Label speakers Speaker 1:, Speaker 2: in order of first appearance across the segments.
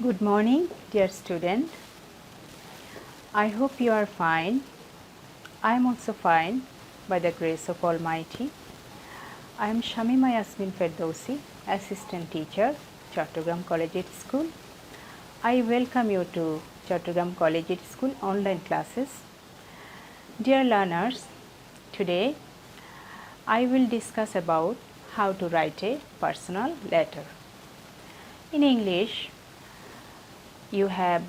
Speaker 1: Good morning, dear student. I hope you are fine. I am also fine by the grace of Almighty. I am Shamima Yasmin Ferdowsi, Assistant Teacher, Chattogram Collegiate School. I welcome you to Chattogram Collegiate School online classes. Dear learners, today I will discuss about how to write a personal letter. In English, you have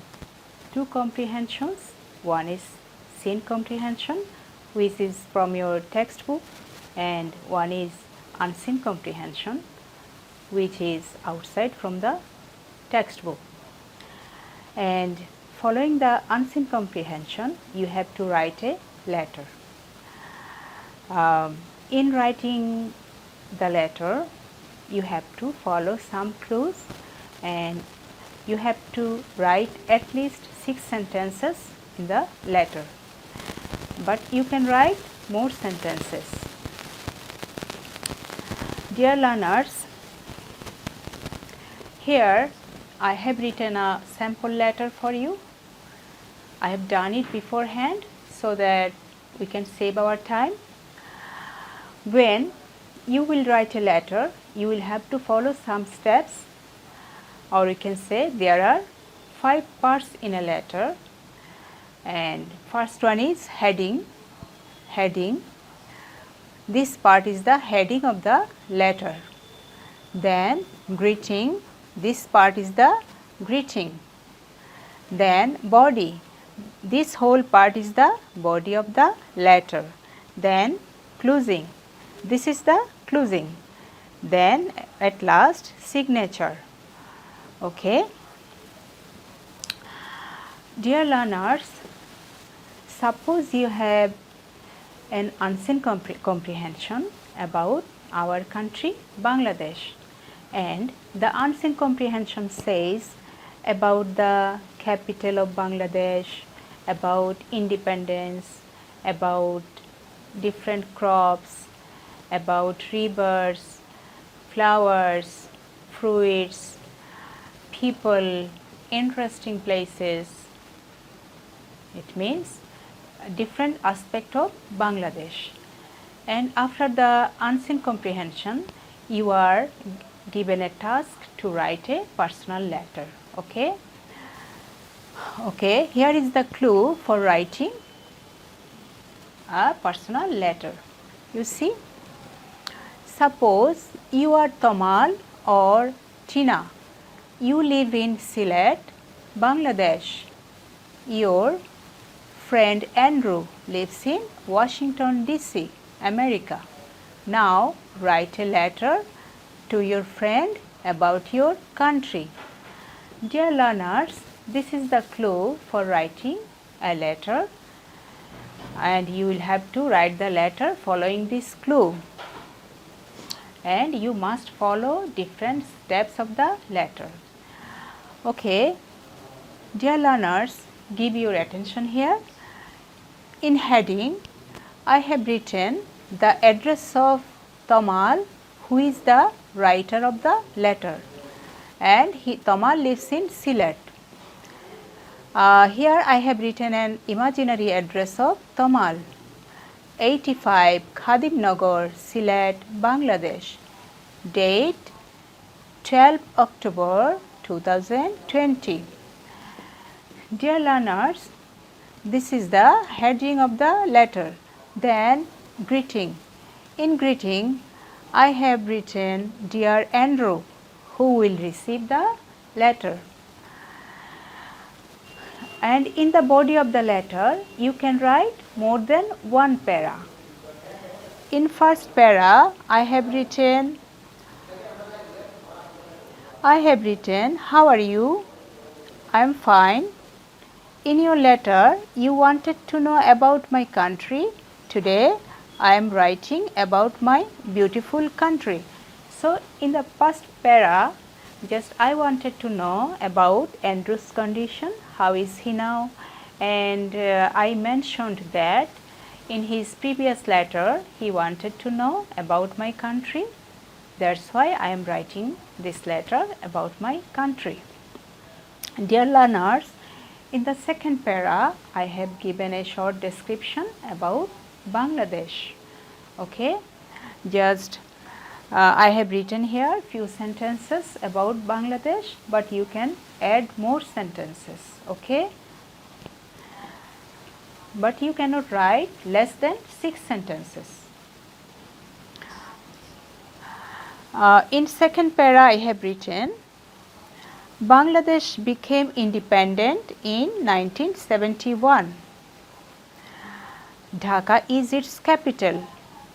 Speaker 1: two comprehensions. One is scene comprehension, which is from your textbook, and one is unseen comprehension, which is outside from the textbook. And following the unseen comprehension, you have to write a letter. In writing the letter, you have to follow some clues, and you have to write at least 6 sentences in the letter, but you can write more sentences. Dear learners, here I have written a sample letter for you. I have done it beforehand so that we can save our time. When you will write a letter, you will have to follow some steps, or you can say there are 5 parts in a letter. And first one is heading. This part is the heading of the letter. Then greeting. This part is the greeting. Then body. This whole part is the body of the letter. Then closing. This is the closing. Then at last signature. Okay. Dear learners, suppose you have an unseen comprehension about our country, Bangladesh, and the unseen comprehension says about the capital of Bangladesh, about independence, about different crops, about rivers, flowers, fruits, people, interesting places. It means a different aspect of Bangladesh. And after the unseen comprehension, you are given a task to write a personal letter. Okay. Okay, here is the clue for writing a personal letter. You see, suppose you are Tamal or Tina. You live in Sylhet, Bangladesh. Your friend Andrew lives in Washington, D.C., America. Now write a letter to your friend about your country. Dear learners, this is the clue for writing a letter, and you will have to write the letter following this clue. And you must follow different steps of the letter. Okay, dear learners, give your attention here. In heading, I have written the address of Tamal, who is the writer of the letter, and Tamal lives in Sylhet. Here I have written an imaginary address of Tamal, 85 Khadim Nagar, Sylhet, Bangladesh. Date 12 October 2020. Dear learners, this is the heading of the letter. Then greeting. In greeting, I have written Dear Andrew, who will receive the letter. And in the body of the letter, you can write more than one para. In first para, I have written, how are you? I am fine. In your letter, you wanted to know about my country. Today, I am writing about my beautiful country. So, in the first para, just I wanted to know about Andrew's condition, how is he now, and I mentioned that in his previous letter, he wanted to know about my country. That's why I am writing this letter about my country. Dear learners, in the second para, I have given a short description about Bangladesh. Okay, just I have written here few sentences about Bangladesh, but you can add more sentences. Okay, but you cannot write less than 6 sentences. In second para, I have written Bangladesh became independent in 1971. Dhaka is its capital.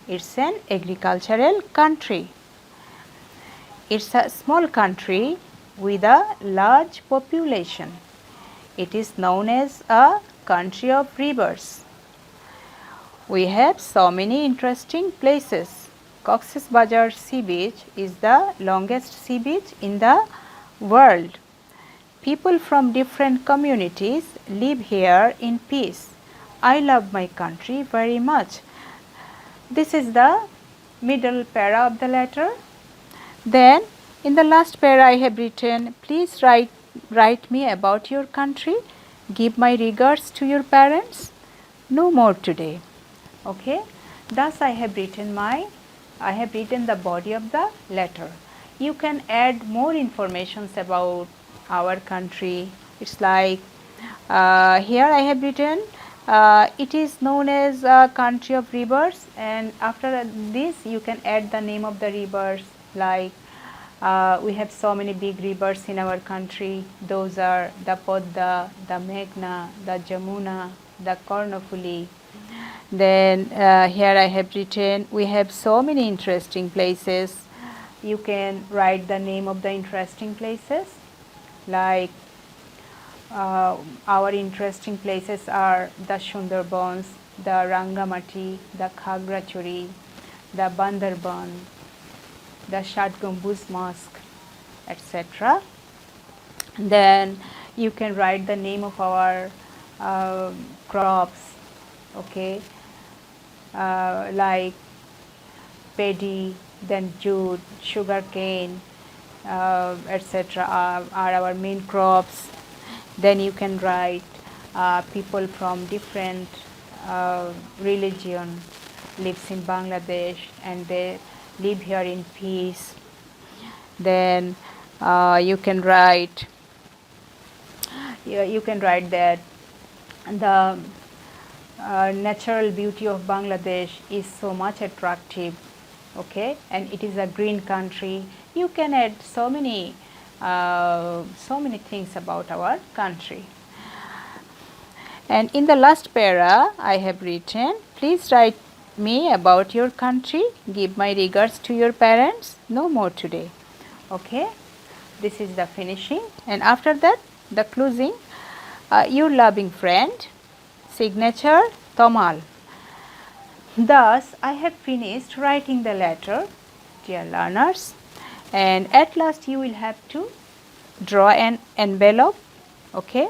Speaker 1: It's an agricultural country. It's a small country with a large population. It is known as a country of rivers. We have so many interesting places. Cox's Bazar Sea Beach is the longest sea beach in the world. People from different communities live here in peace. I love my country very much. This is the middle para of the letter. Then in the last para I have written, please write me about your country. Give my regards to your parents. No more today. Okay. Thus I have written the body of the letter. You can add more informations about our country. It's like here I have written it is known as a country of rivers, and after this you can add the name of the rivers, like we have so many big rivers in our country. Those are the Podda, the Meghna, the Jamuna, the Karnafuli. Then here I have written we have so many interesting places. You can write the name of the interesting places, like our interesting places are the Sundarbans, the Rangamati, the Khagrachuri, the Bandarban, the Shat Gambuz Mosque, etc. Then you can write the name of our crops, okay, like paddy, then jute, sugar cane, etc. are our main crops. Then you can write people from different religion lives in Bangladesh and they live here in peace. Then you can write that the natural beauty of Bangladesh is so much attractive, okay, and it is a green country. You can add so many things about our country. And in the last para I have written, please write me about your country. Give my regards to your parents. No more today. Okay, this is the finishing, and after that the closing. Your loving friend, signature Tomal. Thus I have finished writing the letter, dear learners, and at last you will have to draw an envelope. Okay,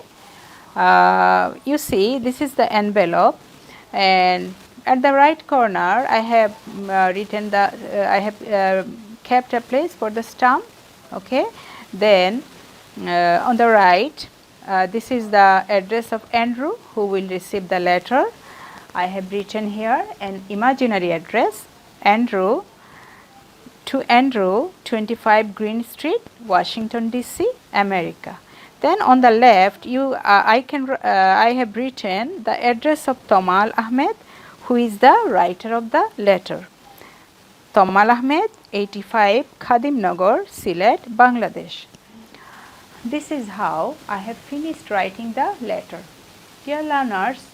Speaker 1: you see this is the envelope, and at the right corner I have written the I have kept a place for the stamp. Okay, then on the right this is the address of Andrew who will receive the letter. I have written here an imaginary address, Andrew, to Andrew, 25 Green Street, Washington DC, America. Then on the left I have written the address of Tomal Ahmed, who is the writer of the letter. Tomal Ahmed, 85 Khadim Nagar, Sylhet, Bangladesh. This is how I have finished writing the letter. Dear learners,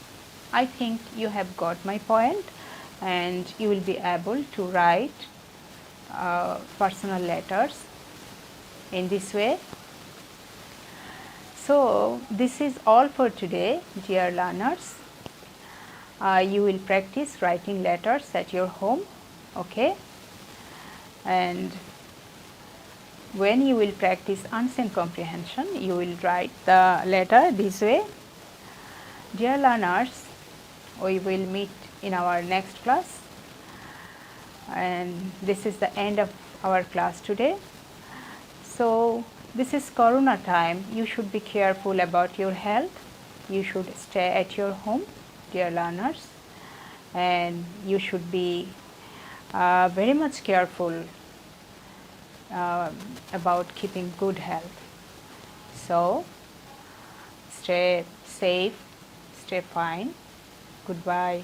Speaker 1: I think you have got my point and you will be able to write personal letters in this way. So this is all for today, dear learners. You will practice writing letters at your home, okay? And when you will practice unseen comprehension, you will write the letter this way. Dear learners, we will meet in our next class, and this is the end of our class today. So This is Corona time. You should be careful about your health. You should stay at your home, dear learners, and you should be very much careful about keeping good health. So, stay safe, stay fine. Goodbye.